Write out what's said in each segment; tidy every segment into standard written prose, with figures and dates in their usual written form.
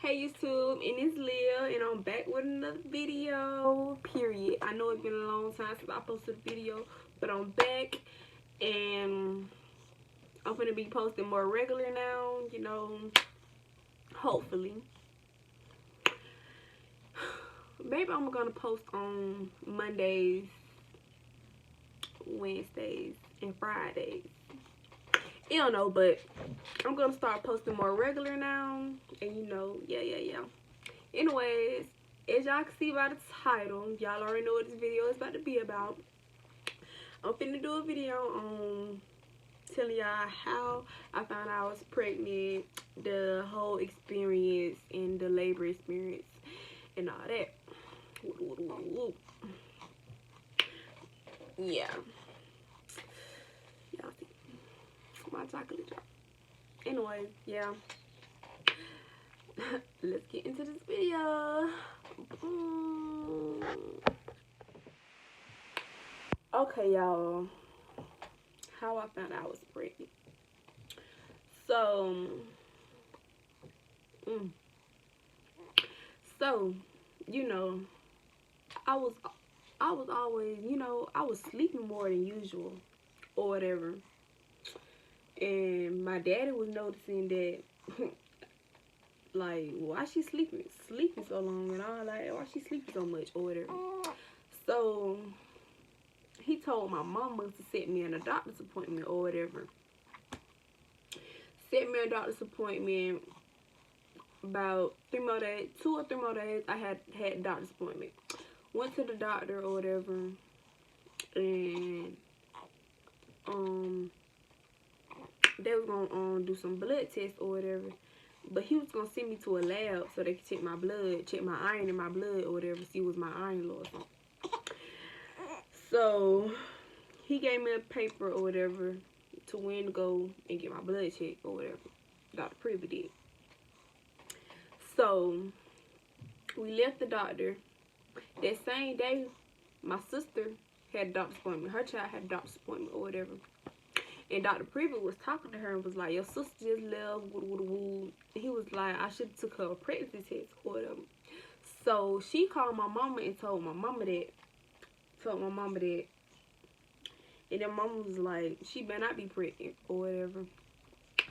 Hey YouTube, and it's Leah, and I'm back with another video, period. I know it's been a long time since I posted a video, but I'm back, and I'm gonna be posting more regular now, hopefully. Maybe I'm gonna post on Mondays, Wednesdays, and Fridays. I don't know, but I'm gonna start posting more regular now, and yeah. Anyways, as y'all can see by the title, y'all already know what this video is about to be about. I'm finna do a video on telling y'all how I found out I was pregnant, the whole experience, and the labor experience, and all that. Yeah. Y'all see my chocolate drop. Anyways, yeah. Let's get into this video. Okay, y'all. How I found out I was pregnant. So, mm, so, you know, I was always, I was sleeping more than usual or whatever. And my daddy was noticing that, like, why she sleeping so long, and all, like, why she sleeping so much or whatever. So he told my mama to set me in a doctor's appointment or whatever. Set me a doctor's appointment. About 2 or 3 more days, I had a doctor's appointment. Went to the doctor or whatever, and they was gonna do some blood tests or whatever. But he was gonna send me to a lab so they could check my blood, check my iron in my blood or whatever, see what's my iron low or something. So he gave me a paper or whatever to when to go and get my blood checked or whatever. Dr. Privy did. So we left the doctor. That same day, my sister had a doctor's appointment. Her child had a doctor's appointment or whatever. And Dr. Privy was talking to her and was like, your sister just left, woo. He was like, I should have took her a pregnancy test or whatever. So she called my mama and told my mama that. And then mama was like, she better not be pregnant or whatever.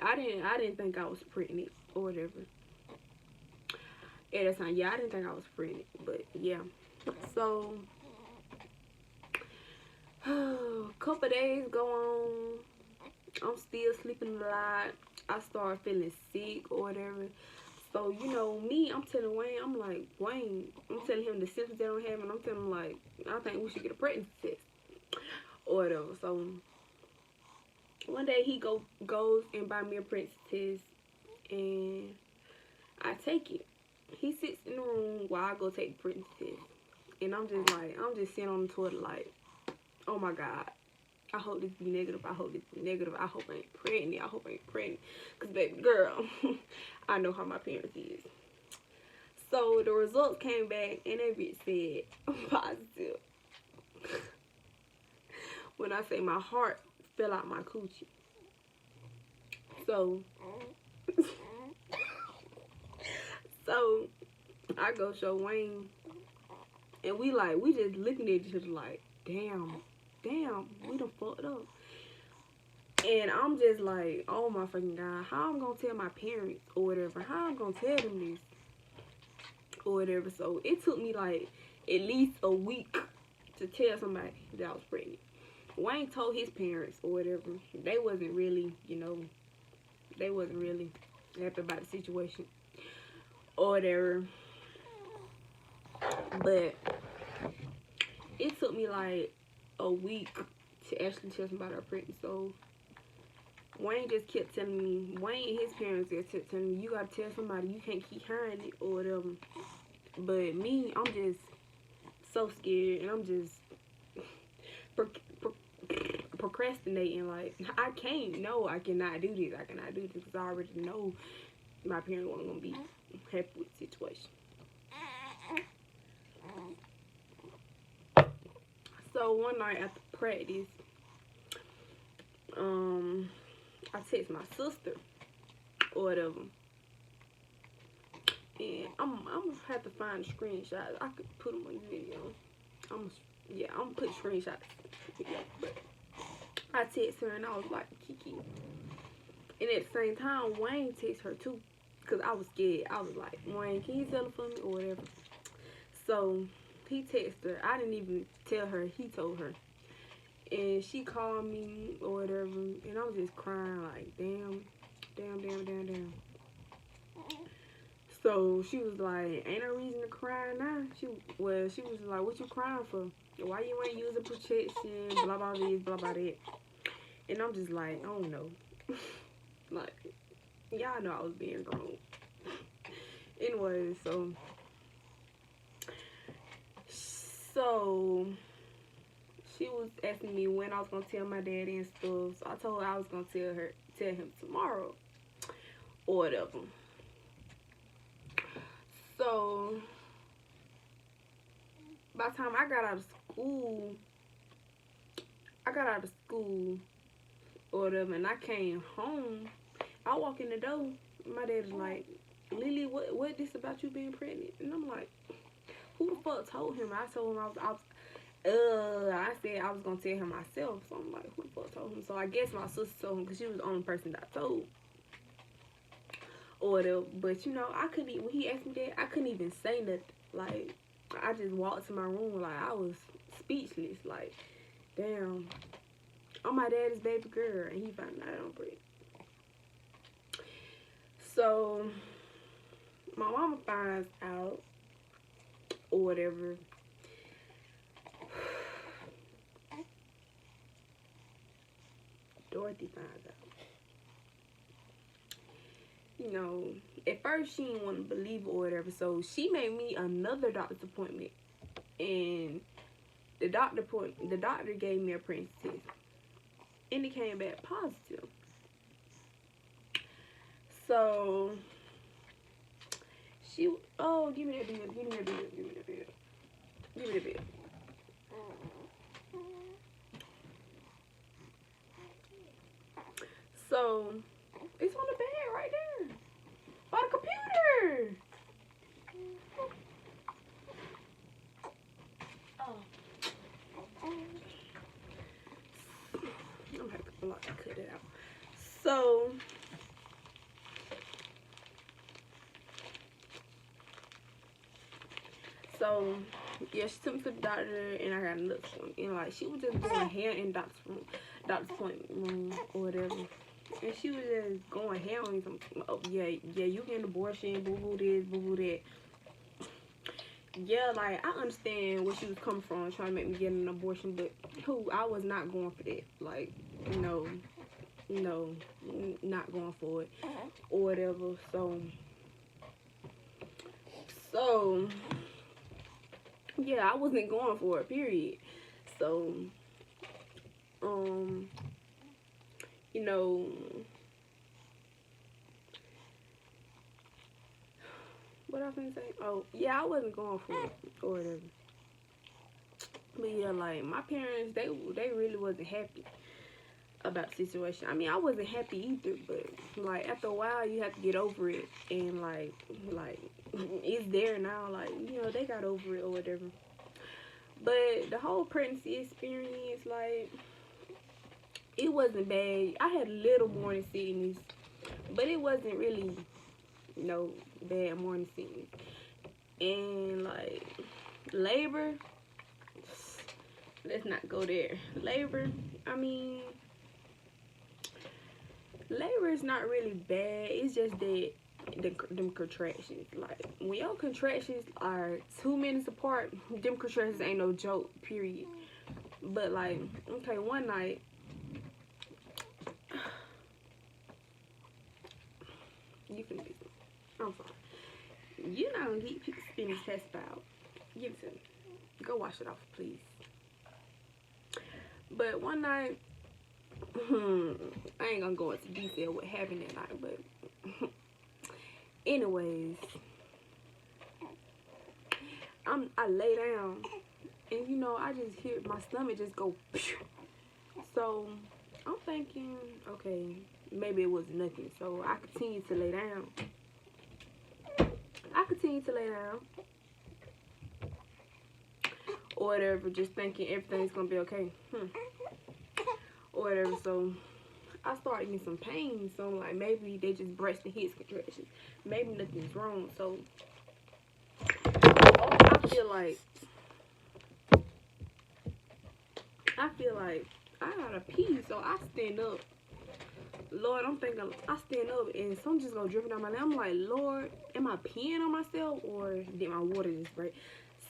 I didn't think I was pregnant or whatever. At that time, yeah, I didn't think I was pregnant, but yeah. So a couple days go on. I'm still sleeping a lot. I started feeling sick or whatever. So, me, I'm telling Wayne, I'm like, Wayne, I'm telling him the symptoms that I'm having. I'm telling him, like, I think we should get a pregnancy test or whatever. So one day he goes and buy me a pregnancy test, and I take it. He sits in the room while I go take the pregnancy test. And I'm just sitting on the toilet like, oh my God. I hope this be negative. I hope this be negative. I hope I ain't pregnant. I hope I ain't pregnant. Because, baby girl, I know how my parents is. So, the results came back, and that bitch said positive. When I say my heart fell out my coochie. So, I go show Wayne, and we just looking at each other like, damn, we done fucked up. And I'm just like, oh my fucking God, how I'm gonna tell my parents or whatever? How I'm gonna tell them this or whatever? So it took me like at least a week to tell somebody that I was pregnant. Wayne told his parents or whatever. They wasn't really, happy about the situation or whatever. But it took me like a week to actually tell somebody I was pregnant. So Wayne just kept telling me, Wayne and his parents just kept telling me, you gotta tell somebody, you can't keep hiding it or whatever. But me, I'm just so scared, and I'm just procrastinating. Like, I cannot do this. I cannot do this because I already know my parents weren't gonna be happy with the situation. So one night after practice, I text my sister or whatever, And I'm gonna have to find the screenshots. I could put them on the video. I'm gonna put screenshots. Yeah, but I text her and I was like, Kiki. And at the same time, Wayne texted her too, cause I was scared. I was like, Wayne, can you tell her for me or whatever? So he texted her. I didn't even tell her. He told her. And she called me or whatever, and I was just crying like, damn. So she was like, ain't no reason to cry now. She was like, what you crying for? Why you ain't using protection? Blah blah this, blah blah that. And I'm just like, I don't know. Like, y'all know I was being grown. Anyway, so she was asking me when I was gonna tell my daddy and stuff. So I told her I was gonna tell him tomorrow or whatever. So by the time I got out of school or whatever, and I came home, I walk in the door, my dad's like, Lily, what this about you being pregnant? And I'm like, who the fuck told him? I told him I said I was gonna tell him myself. So I'm like, who the fuck told him? So I guess my sister told him, because she was the only person that I told. Or whatever. But you know, when he asked me that, I couldn't even say nothing. Like, I just walked to my room like I was speechless. Like, damn, I'm my daddy's baby girl, and he found out on break. So my mama finds out or whatever. Dorothy finds out. You know, at first she didn't want to believe it or whatever, so she made me another doctor's appointment, and the doctor gave me a pregnancy test, and it came back positive. So give me that bill. So it's on the bed right there by the computer. Oh. I'm gonna have to cut it out. So yeah, she took me to the doctor, and I got a look for me. And like, she was just going ham in doctor's appointment room or whatever. And she was just going ham on me. Oh yeah, you get an abortion, boo boo this, boo boo that. Yeah, like, I understand where she was coming from, trying to make me get an abortion, but I was not going for that. Like, no, not going for it or whatever. So yeah, I wasn't going for it, period. So you know, what I was gonna say? Oh yeah, I wasn't going for it or whatever. But yeah, like, my parents, they really wasn't happy about the situation. I mean, I wasn't happy either, but like, after a while you have to get over it, and like it's there now. Like, you know, they got over it or whatever. But the whole pregnancy experience, like, it wasn't bad. I had a little morning sickness, but it wasn't really no bad morning sickness. And like, labor, let's not go there. Labor, I mean, labor is not really bad. It's just that them contractions, like, when your contractions are 2 minutes apart, them contractions ain't no joke, period. But like, okay, one night, you can do it. I'm sorry. You're not gonna get people spinning test out. Give it to me. Go wash it off, please. But one night, I ain't gonna go into detail what happened that night, but anyways, I lay down, and you know, I just hear my stomach just go. So I'm thinking, okay, maybe it was nothing. So I continued to lay down. I continued to lay down or whatever, just thinking everything's gonna be okay. Or whatever. So I started getting some pain. So I'm like, maybe they just breast and hips contractions. Maybe nothing's wrong. So I feel like I gotta pee. So I stand up. Lord, I'm thinking, I stand up and some just go dripping down my leg. I'm like, Lord, am I peeing on myself or did my water just break?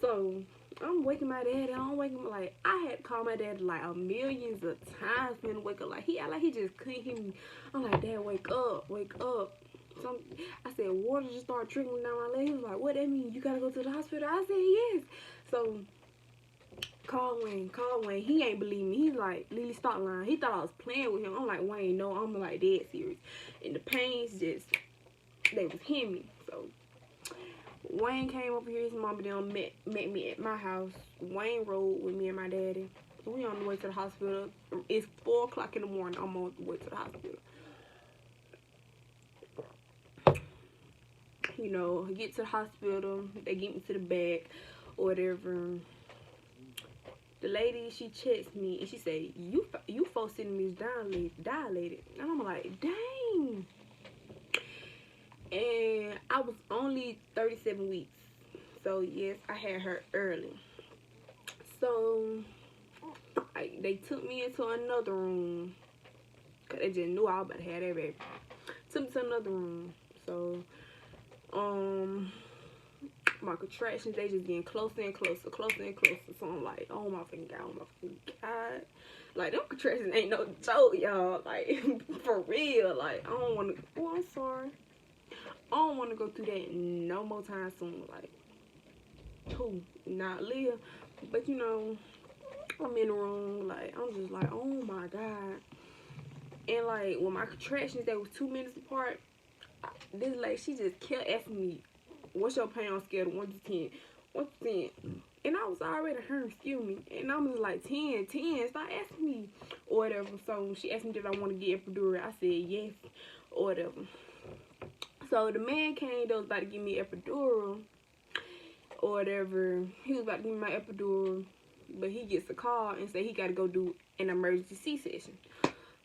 So I'm waking my dad. I'm waking him, like, I had to call my dad like a millions of times for him to wake up. Like he just couldn't hear me. I'm like, Dad, wake up, wake up. So I said, water just started trickling down my leg. He was like, what that mean? You gotta go to the hospital? I said, yes. So call Wayne. He ain't believe me. He's like, Lily, stop lying. He thought I was playing with him. I'm like, Wayne, no, I'm like dead serious. And the pains just, they was hitting me. So Wayne came over here. His mama them met me at my house. Wayne rode with me and my daddy. We on the way to the hospital. It's 4 o'clock in the morning. I'm on the way to the hospital. You know, I get to the hospital. They get me to the back or whatever. The lady, she checks me and she say, you 4 centimeters dilated. And I'm like, dang. And I was only 37 weeks. So yes, I had her early. So they took me into another room. Cause they just knew I was about to have that baby. Took me to another room. So my contractions, they just getting closer and closer. So I'm like, oh my fucking God. Like, them contractions ain't no joke, y'all. Like, for real. Like, I don't want to, oh, I'm sorry. I don't want to go through that no more time soon. Like, who? Not live. But, you know, I'm in the room. Like, I'm just like, oh my God. And, like, when my contractions, that was 2 minutes apart, this lady, she just kept asking me, what's your pain on a scale of 1 to 10? 1 to 10. And I was already hurt, excuse me. And I was like, 10, stop asking me. Or whatever. So she asked me if I want to get epidural. I said yes. Or whatever. So the man came that was about to give me epidural. Or whatever. He was about to give me my epidural. But he gets a call and say he got to go do an emergency C-section.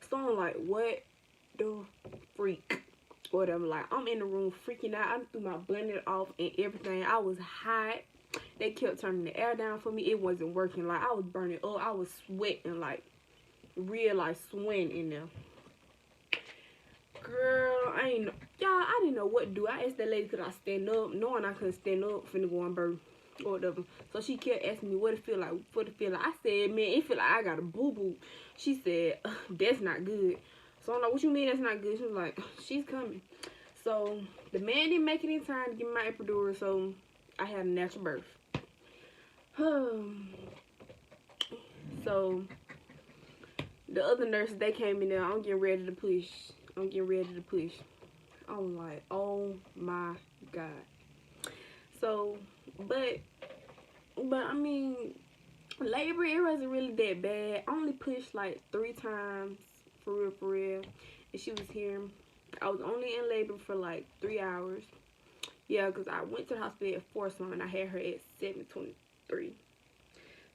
So I'm like, what the freak? Whatever. Like, I'm in the room freaking out. I threw my blanket off and everything. I was hot. They kept turning the air down for me. It wasn't working. Like, I was burning up. I was sweating, like, real, like, sweating in there. Girl, I didn't know what to do. I asked that lady, could I stand up? Knowing I couldn't stand up, finna go on birth or whatever. So she kept asking me what it feel like, I said, man, it feel like I got a boo-boo. She said, that's not good. So I'm like, what you mean that's not good? She was like, she's coming. So the man didn't make it in time to give me my epidural, so I had a natural birth. So the other nurses, they came in there. I'm getting ready to push. I'm like, oh my God. So, but I mean, labor, it wasn't really that bad. I only pushed like 3 times, for real. And she was here. I was only in labor for like 3 hours. Yeah, because I went to the hospital at 4 something and I had her at 7:23.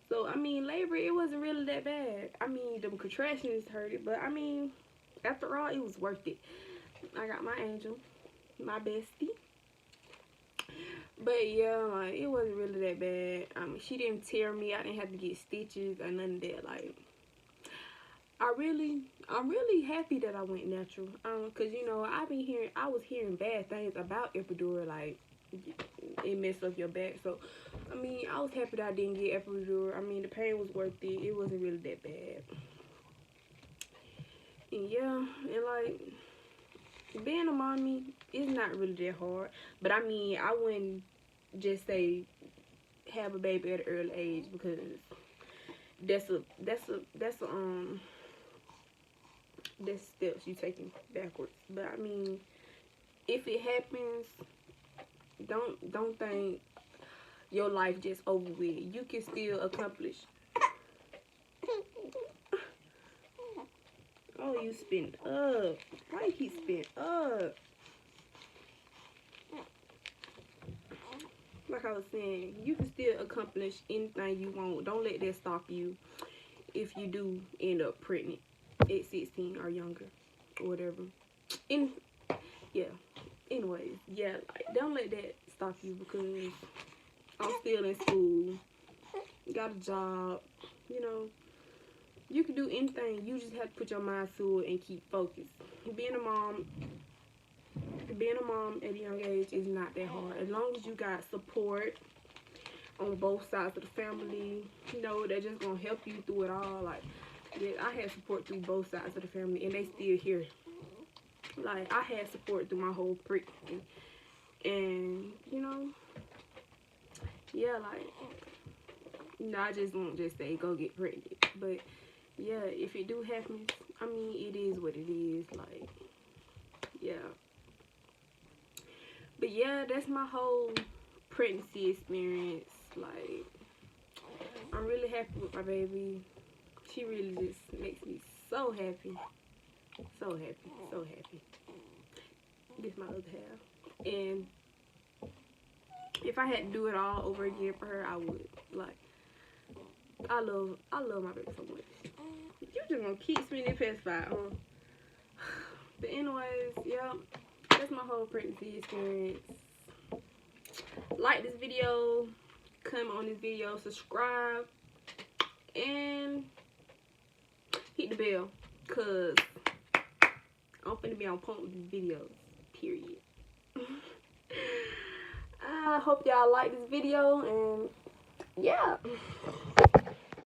So, I mean, labor, it wasn't really that bad. I mean, the contractions hurt it, but I mean, after all, it was worth it. I got my angel, my bestie. But yeah, like, it wasn't really that bad. I mean, she didn't tear me. I didn't have to get stitches or none of that. Like, I'm really happy that I went natural. Cause you know, I was hearing bad things about epidural, like it messed up your back. So, I mean, I was happy that I didn't get epidural. I mean, the pain was worth it. It wasn't really that bad. And yeah, and like, being a mommy is not really that hard. But I mean, I wouldn't just say have a baby at an early age, because that's steps you taking backwards. But I mean, if it happens, don't think your life just over with. You can still accomplish. Oh, you spin up. Why he spin up? like I was saying, you can still accomplish anything you want. Don't let that stop you if you do end up pregnant at 16 or younger or whatever. And yeah, anyways, yeah, like don't let that stop you because I'm still in school, got a job, you know. You can do anything. You just have to put your mind to it and keep focused. Being a mom, being a mom at a young age is not that hard. As long as you got support on both sides of the family, you know, they're just gonna help you through it all. Like, yeah, I had support through both sides of the family, and they still here. Like, I had support through my whole pregnancy, and you know, yeah, like, you know, I just won't just say go get pregnant, but yeah, if it do happen, I mean, it is what it is. Like, yeah. But yeah, that's my whole pregnancy experience. Like, I'm really happy with my baby. She really just makes me so happy. So happy. So happy. This is my other half. And if I had to do it all over again for her, I would. Like, I love my baby so much. You just gonna keep spinning past 5, huh? But anyways, yeah, that's my whole pregnancy experience. Like this video, comment on this video, subscribe, and hit the bell, cause I'm finna be on point with these videos, period. I hope y'all like this video, and yeah.